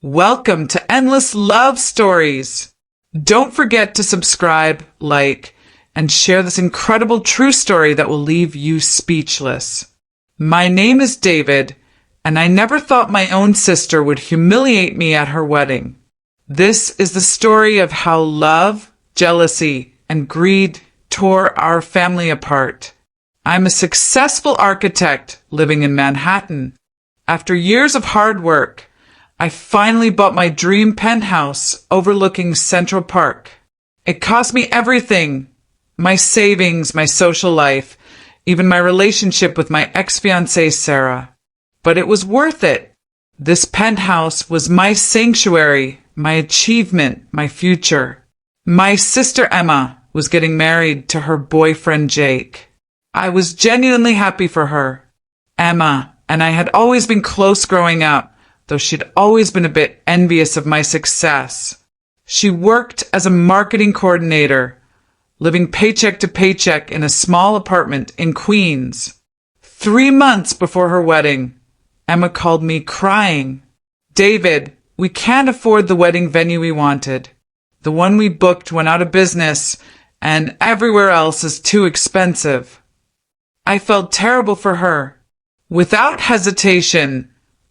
Welcome to Endless Love Stories. Don't forget to subscribe, like, and share this incredible true story that will leave you speechless. My name is David, and I never thought my own sister would humiliate me at her wedding. This is the story of how love, jealousy, and greed tore our family apart. I'm a successful architect living in Manhattan. After years of hard work, I finally bought my dream penthouse overlooking Central Park. It cost me everything. My savings, my social life, even my relationship with my ex-fiancée Sarah. But it was worth it. This penthouse was my sanctuary, my achievement, my future. My sister Emma was getting married to her boyfriend Jake. I was genuinely happy for her. Emma and I had always been close growing up, though she'd always been a bit envious of my success. She worked as a marketing coordinator, living paycheck to paycheck in a small apartment in Queens. 3 months before her wedding, Emma called me crying. "David, we can't afford the wedding venue we wanted. The one we booked went out of business, and everywhere else is too expensive." I felt terrible for her. Without hesitation,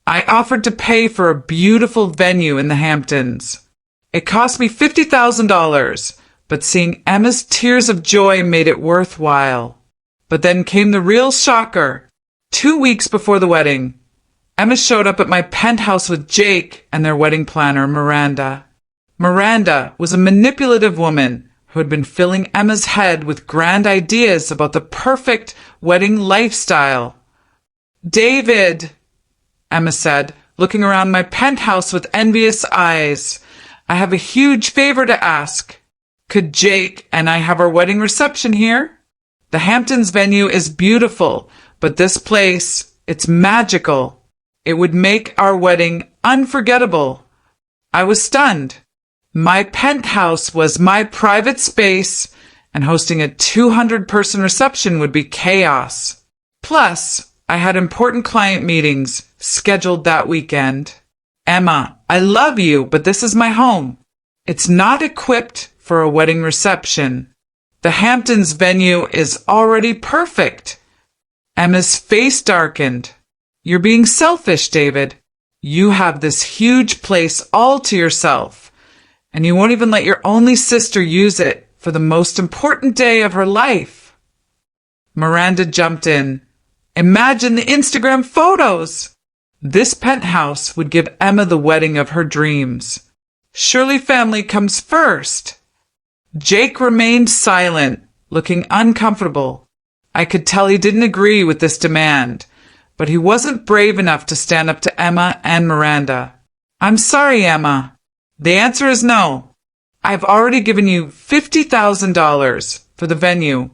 I offered to pay for a beautiful venue in the Hamptons. It cost me $50,000, but seeing Emma's tears of joy made it worthwhile. But then came the real shocker. 2 weeks before the wedding, Emma showed up at my penthouse with Jake and their wedding planner, Miranda. Miranda was a manipulative woman who had been filling Emma's head with grand ideas about the perfect wedding lifestyle. "David," Emma said, looking around my penthouse with envious eyes, "I have a huge favor to ask. Could Jake and I have our wedding reception here? The Hamptons venue is beautiful, but this place, it's magical. It would make our wedding unforgettable." I was stunned. My penthouse was my private space, and hosting a 200-person reception would be chaos. Plus, I had important client meetings scheduled that weekend. "Emma, I love you, but this is my home. It's not equipped for a wedding reception. The Hamptons venue is already perfect." Emma's face darkened. "You're being selfish, David. You have this huge place all to yourself, and you won't even let your only sister use it for the most important day of her life." Miranda jumped in. "Imagine the Instagram photos! This penthouse would give Emma the wedding of her dreams. Surely family comes first." Jake remained silent, looking uncomfortable. I could tell he didn't agree with this demand, but he wasn't brave enough to stand up to Emma and Miranda. "I'm sorry, Emma. The answer is no. I've already given you $50,000 for the venue.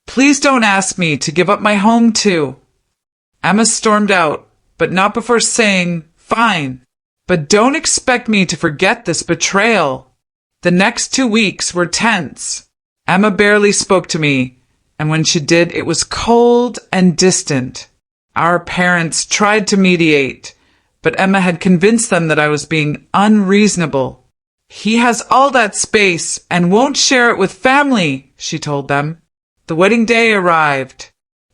Please don't ask me to give up my home too." Emma stormed out, but not before saying, "Fine, but don't expect me to forget this betrayal." The next 2 weeks were tense. Emma barely spoke to me, and when she did, it was cold and distant. Our parents tried to mediate, but Emma had convinced them that I was being unreasonable. "He has all that space and won't share it with family," she told them. The wedding day arrived.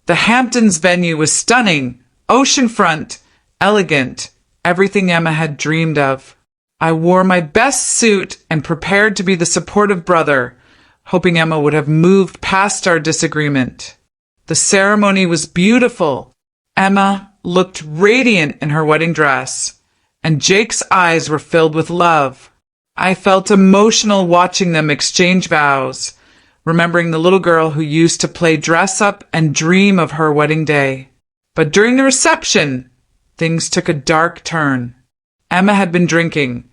The Hamptons venue was stunning, oceanfront, elegant, everything Emma had dreamed of. I wore my best suit and prepared to be the supportive brother, hoping Emma would have moved past our disagreement. The ceremony was beautiful. Emma looked radiant in her wedding dress, and Jake's eyes were filled with love. I felt emotional watching them exchange vows, remembering the little girl who used to play dress-up and dream of her wedding day. But during the reception, things took a dark turn. Emma had been drinking,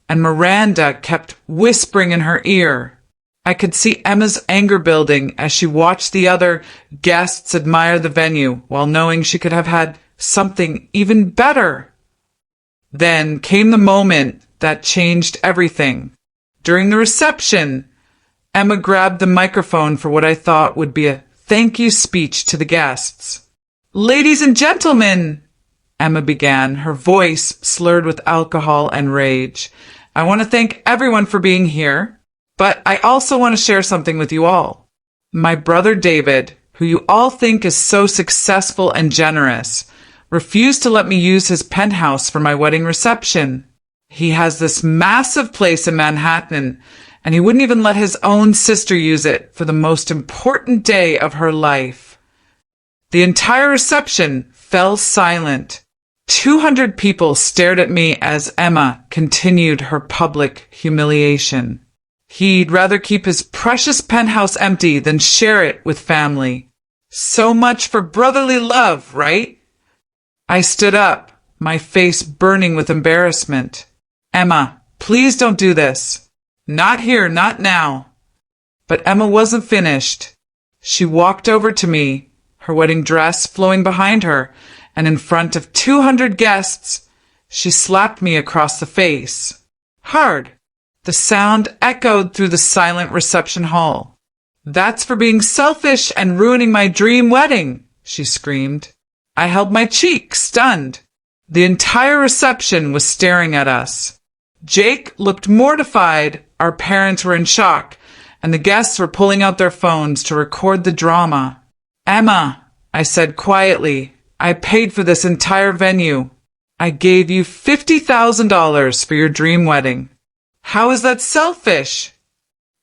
and Miranda kept whispering in her ear. I could see Emma's anger building as she watched the other guests admire the venue while knowing she could have had something even better. Then came the moment that changed everything. During the reception, Emma grabbed the microphone for what I thought would be a thank you speech to the guests. "Ladies and gentlemen," Emma began, her voice slurred with alcohol and rage. "I want to thank everyone for being here, but I also want to share something with you all. My brother David, who you all think is so successful and generous, refused to let me use his penthouse for my wedding reception. He has this massive place in Manhattan, and he wouldn't even let his own sister use it for the most important day of her life." The entire reception fell silent. 200 people stared at me as Emma continued her public humiliation. He'd rather keep his precious penthouse empty than share it with family. So much for brotherly love, right? I stood up, my face burning with embarrassment. "Emma, please don't do this. Not here, not now." But Emma wasn't finished. She walked over to me, her wedding dress flowing behind her, and in front of 200 guests, she slapped me across the face. Hard. The sound echoed through the silent reception hall. "That's for being selfish and ruining my dream wedding," she screamed. I held my cheek, stunned. The entire reception was staring at us. Jake looked mortified, our parents were in shock, and the guests were pulling out their phones to record the drama. "Emma," I said quietly, "I paid for this entire venue. I gave you $50,000 for your dream wedding. How is that selfish?"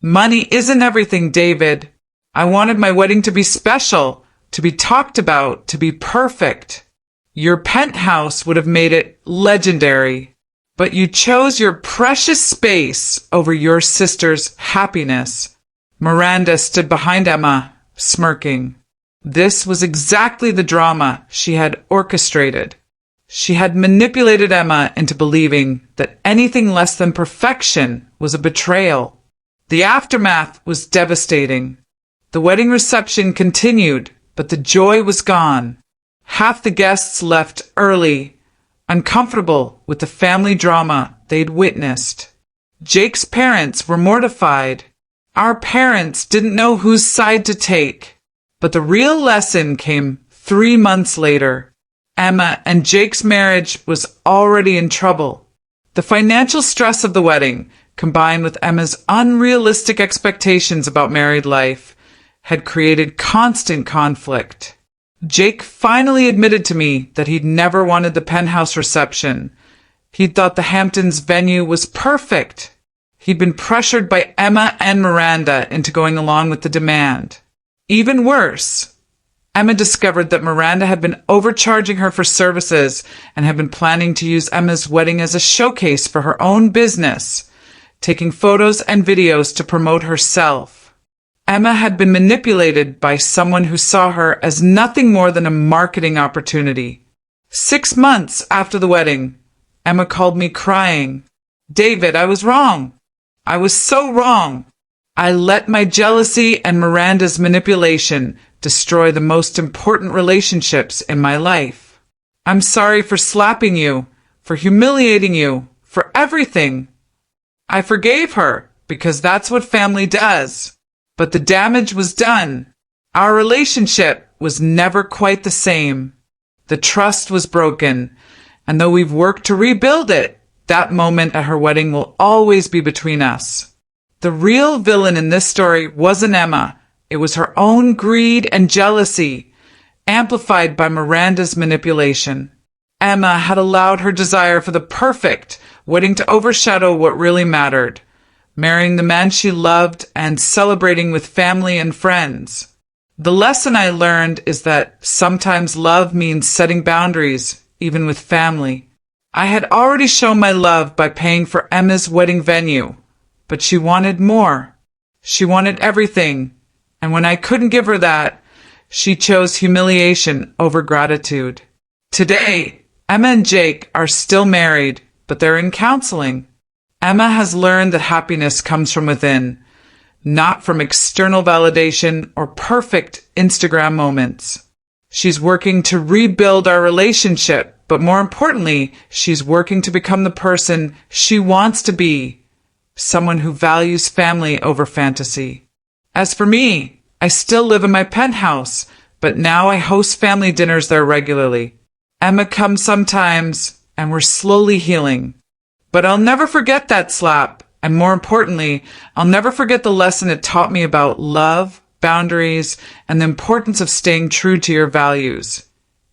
"Money isn't everything, David. I wanted my wedding to be special, to be talked about, to be perfect. Your penthouse would have made it legendary. But you chose your precious space over your sister's happiness." Miranda stood behind Emma, smirking. This was exactly the drama she had orchestrated. She had manipulated Emma into believing that anything less than perfection was a betrayal. The aftermath was devastating. The wedding reception continued, but the joy was gone. Half the guests left early, uncomfortable with the family drama they'd witnessed. Jake's parents were mortified. Our parents didn't know whose side to take. But the real lesson came 3 months later. Emma and Jake's marriage was already in trouble. The financial stress of the wedding, combined with Emma's unrealistic expectations about married life, had created constant conflict. Jake finally admitted to me that he'd never wanted the penthouse reception. He'd thought the Hamptons venue was perfect. He'd been pressured by Emma and Miranda into going along with the demand. Even worse, Emma discovered that Miranda had been overcharging her for services and had been planning to use Emma's wedding as a showcase for her own business, taking photos and videos to promote herself. Emma had been manipulated by someone who saw her as nothing more than a marketing opportunity. 6 months after the wedding, Emma called me crying. "David, I was wrong. I was so wrong. I let my jealousy and Miranda's manipulation destroy the most important relationships in my life. I'm sorry for slapping you, for humiliating you, for everything." I forgave her because that's what family does. But the damage was done. Our relationship was never quite the same. The trust was broken, and though we've worked to rebuild it, that moment at her wedding will always be between us. The real villain in this story wasn't Emma. It was her own greed and jealousy, amplified by Miranda's manipulation. Emma had allowed her desire for the perfect wedding to overshadow what really mattered: marrying the man she loved and celebrating with family and friends. The lesson I learned is that sometimes love means setting boundaries, even with family. I had already shown my love by paying for Emma's wedding venue, but she wanted more. She wanted everything, and when I couldn't give her that, she chose humiliation over gratitude. Today, Emma and Jake are still married, but they're in counseling. Emma has learned that happiness comes from within, not from external validation or perfect Instagram moments. She's working to rebuild our relationship, but more importantly, she's working to become the person she wants to be, someone who values family over fantasy. As for me, I still live in my penthouse, but now I host family dinners there regularly. Emma comes sometimes, and we're slowly healing. But I'll never forget that slap, and more importantly, I'll never forget the lesson it taught me about love, boundaries, and the importance of staying true to your values,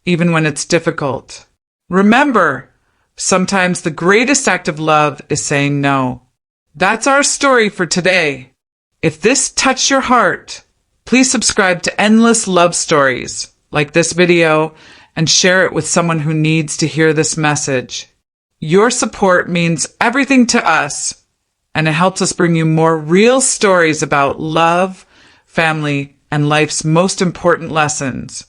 even when it's difficult. Remember, sometimes the greatest act of love is saying no. That's our story for today. If this touched your heart, please subscribe to Endless Love Stories, like this video, and share it with someone who needs to hear this message. Your support means everything to us, and it helps us bring you more real stories about love, family, and life's most important lessons.